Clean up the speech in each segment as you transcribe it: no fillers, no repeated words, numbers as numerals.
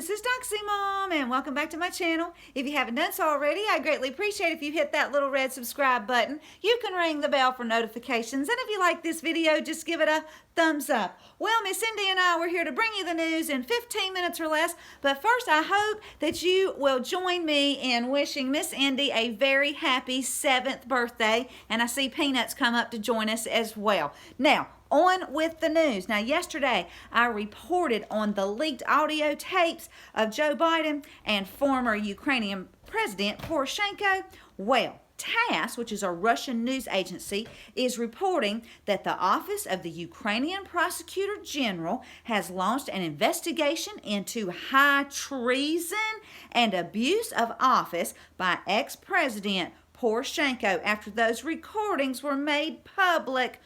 this is Doxy Mom, and welcome back to my channel. If you haven't done so already, I greatly appreciate if you hit that little red subscribe button. You can ring the bell for notifications, and if you like this video, just give it a thumbs up. Well, Miss Cindy and I were here to bring you the news in 15 minutes or less, but first I hope that you will join me in wishing Miss Indy a very happy 7th birthday, and I see Peanuts come up to join us as well. Now, on with the news. Now, yesterday, I reported on the leaked audio tapes of Joe Biden and former Ukrainian President Poroshenko. Well, TASS, which is a Russian news agency, is reporting that the Office of the Ukrainian Prosecutor General has launched an investigation into high treason and abuse of office by ex-President Poroshenko after those recordings were made public.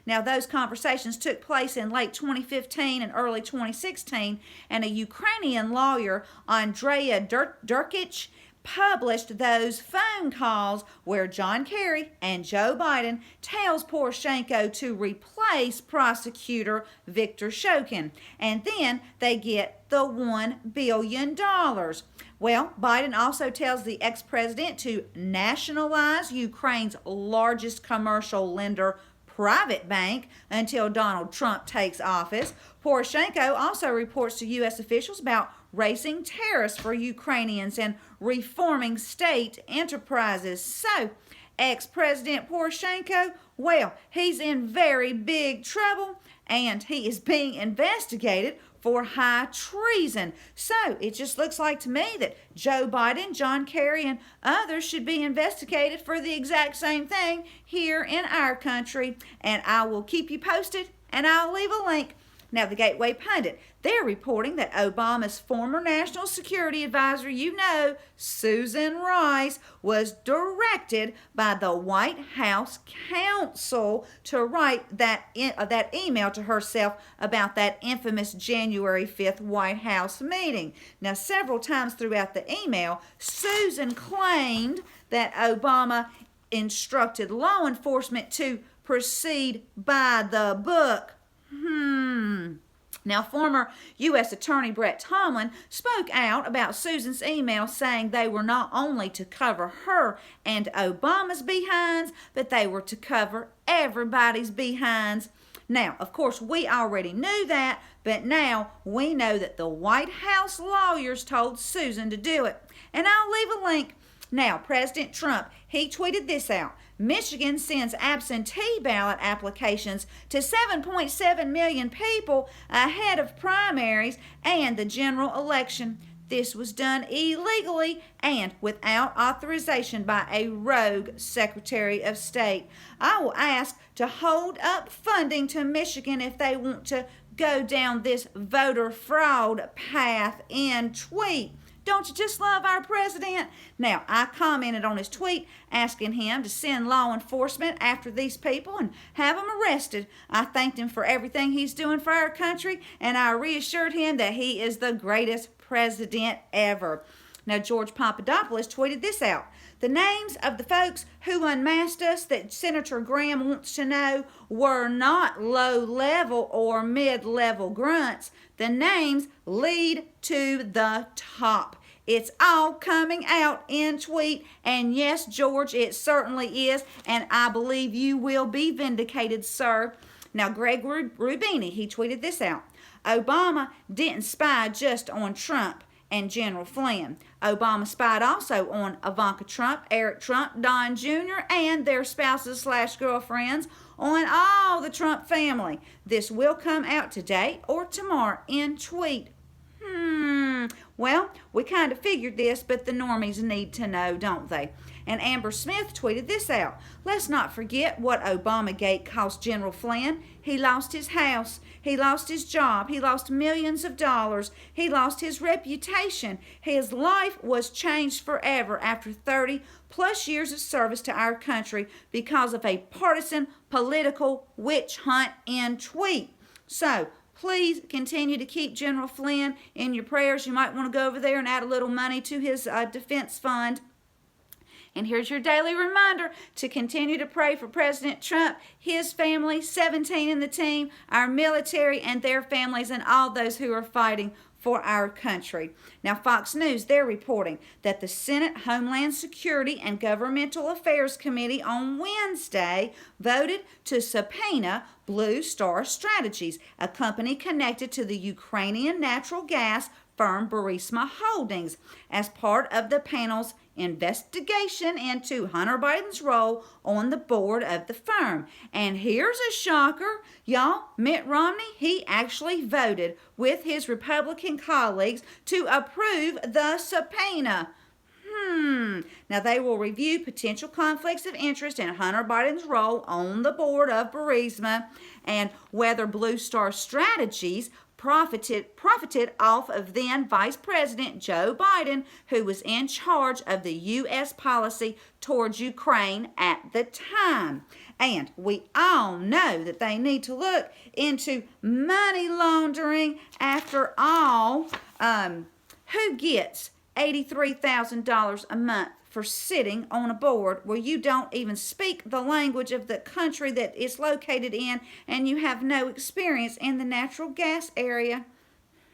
Now, those conversations took place in late 2015 and early 2016, and a Ukrainian lawyer, Andrea Durkic, published those phone calls where John Kerry and Joe Biden tells Poroshenko to replace prosecutor Viktor Shokin, and then they get the $1 billion. Well, Biden also tells the ex-president to nationalize Ukraine's largest commercial lender, private bank, until Donald Trump takes office. Poroshenko also reports to U.S. officials about raising tariffs for Ukrainians and reforming state enterprises. So, ex-President Poroshenko, well, he's in very big trouble, and he is being investigated for high treason. So it just looks like to me that Joe Biden, John Kerry, and others should be investigated for the exact same thing here in our country. And I will keep you posted, and I'll leave a link. Now, the Gateway Pundit, they're reporting that Obama's former National Security Advisor, Susan Rice, was directed by the White House counsel to write that email to herself about that infamous January 5th White House meeting. Now, several times throughout the email, Susan claimed that Obama instructed law enforcement to proceed by the book. Now, former U.S. Attorney Brett Tomlin spoke out about Susan's email, saying they were not only to cover her and Obama's behinds, but they were to cover everybody's behinds. Now, of course, we already knew that, but now we know that the White House lawyers told Susan to do it. And I'll leave a link. Now, President Trump, he tweeted this out. Michigan sends absentee ballot applications to 7.7 million people ahead of primaries and the general election. This was done illegally and without authorization by a rogue Secretary of State. I will ask to hold up funding to Michigan if they want to go down this voter fraud path in tweet. Don't you just love our president? Now, I commented on his tweet asking him to send law enforcement after these people and have them arrested. I thanked him for everything he's doing for our country, and I reassured him that he is the greatest president ever. Now, George Papadopoulos tweeted this out. The names of the folks who unmasked us that Senator Graham wants to know were not low-level or mid-level grunts. The names lead to the top. It's all coming out in tweet, and yes, George, it certainly is, and I believe you will be vindicated, sir. Now, Greg Rubini, he tweeted this out. Obama didn't spy just on Trump and General Flynn. Obama spied also on Ivanka Trump, Eric Trump, Don Jr., and their spouses/girlfriends, on all the Trump family. This will come out today or tomorrow in tweet. Well, we kind of figured this, but the normies need to know, don't they? And Amber Smith tweeted this out. Let's not forget what Obamagate cost General Flynn. He lost his house. He lost his job. He lost millions of dollars. He lost his reputation. His life was changed forever after 30+ years of service to our country because of a partisan political witch hunt in tweet. So, please continue to keep General Flynn in your prayers. You might want to go over there and add a little money to his defense fund. And here's your daily reminder to continue to pray for President Trump, his family, 17 in the team, our military and their families, and all those who are fighting for our country. Now, Fox News, they're reporting that the Senate Homeland Security and Governmental Affairs Committee on Wednesday voted to subpoena Blue Star Strategies, a company connected to the Ukrainian natural gas firm Burisma Holdings, as part of the panel's investigation into Hunter Biden's role on the board of the firm. And here's a shocker, y'all. Mitt Romney, he actually voted with his Republican colleagues to approve the subpoena. Now, they will review potential conflicts of interest in Hunter Biden's role on the board of Burisma and whether Blue Star Strategies profited off of then Vice President Joe Biden, who was in charge of the U.S. policy towards Ukraine at the time. And we all know that they need to look into money laundering. After all, who gets $83,000 a month for sitting on a board where you don't even speak the language of the country that it's located in and you have no experience in the natural gas area?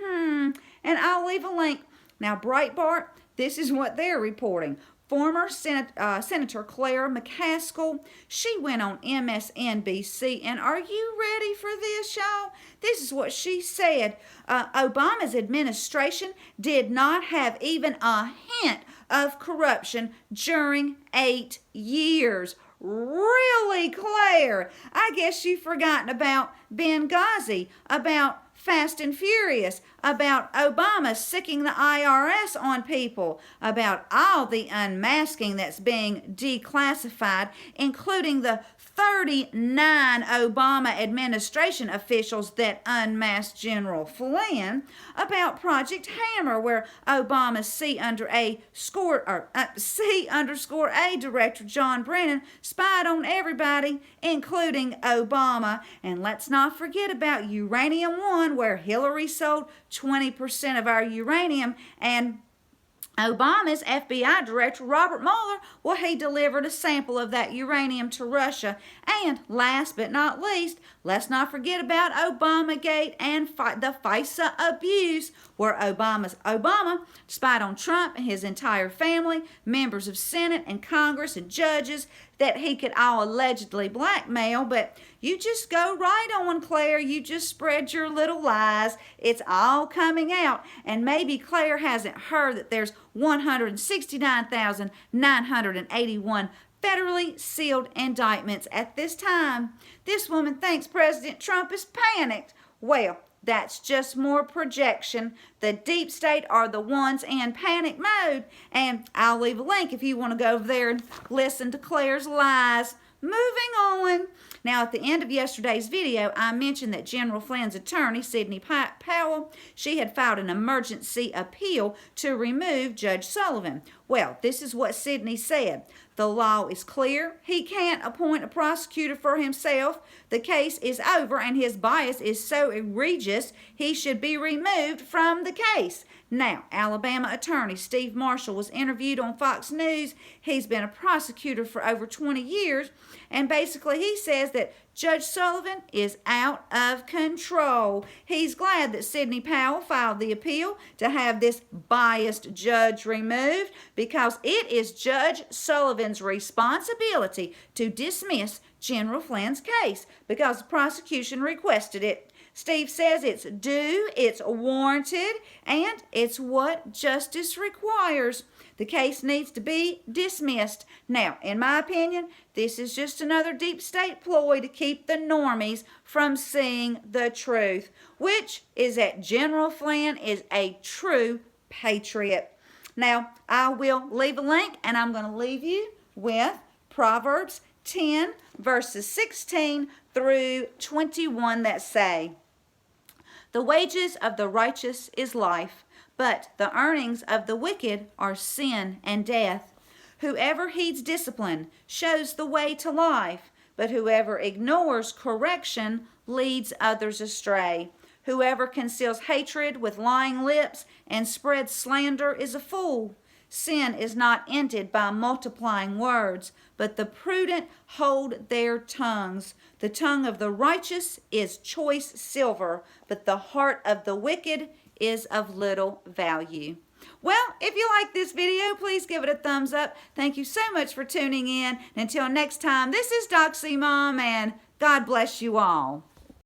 And I'll leave a link. Now, Breitbart, this is what they're reporting. Former Senator Claire McCaskill, she went on MSNBC, and are you ready for this, y'all? This is what she said. Obama's administration did not have even a hint of corruption during 8 years. Really, Claire? I guess you've forgotten about Benghazi, about Fast and Furious, about Obama sicking the IRS on people, about all the unmasking that's being declassified, including the 39 Obama administration officials that unmasked General Flynn, about Project Hammer, where Obama's C_A director John Brennan spied on everybody, including Obama. And let's not forget about Uranium One, where Hillary sold 20% of our uranium, and Obama's FBI director, Robert Mueller, well, he delivered a sample of that uranium to Russia. And last but not least, let's not forget about Obamagate and the FISA abuse, where Obama spied on Trump and his entire family, members of Senate and Congress and judges that he could all allegedly blackmail. But you just go right on, Claire. You just spread your little lies. It's all coming out. And maybe Claire hasn't heard that there's 169,981 federally sealed indictments at this time. This woman thinks President Trump is panicked. Well, that's just more projection. The deep state are the ones in panic mode. And I'll leave a link if you want to go over there and listen to Claire's lies. Moving on. Now, at the end of yesterday's video, I mentioned that General Flynn's attorney, Sidney Powell, she had filed an emergency appeal to remove Judge Sullivan. Well, this is what Sidney said. The law is clear. He can't appoint a prosecutor for himself. The case is over, and his bias is so egregious, he should be removed from the case. Now, Alabama attorney Steve Marshall was interviewed on Fox News. He's been a prosecutor for over 20 years, and basically he says that Judge Sullivan is out of control. He's glad that Sidney Powell filed the appeal to have this biased judge removed, because it is Judge Sullivan's responsibility to dismiss General Flynn's case because the prosecution requested it. Steve says it's due, it's warranted, and it's what justice requires. The case needs to be dismissed. Now, in my opinion, this is just another deep state ploy to keep the normies from seeing the truth, which is that General Flynn is a true patriot. Now, I will leave a link, and I'm going to leave you with Proverbs 10, verses 16 through 21 that say, "The wages of the righteous is life, but the earnings of the wicked are sin and death. Whoever heeds discipline shows the way to life, but whoever ignores correction leads others astray. Whoever conceals hatred with lying lips and spreads slander is a fool. Sin is not ended by multiplying words, but the prudent hold their tongues. The tongue of the righteous is choice silver, but the heart of the wicked is of little value. Well, if you like this video, please give it a thumbs up. Thank you so much for tuning in. Until next time, this is Doxy Mom, and God bless you all.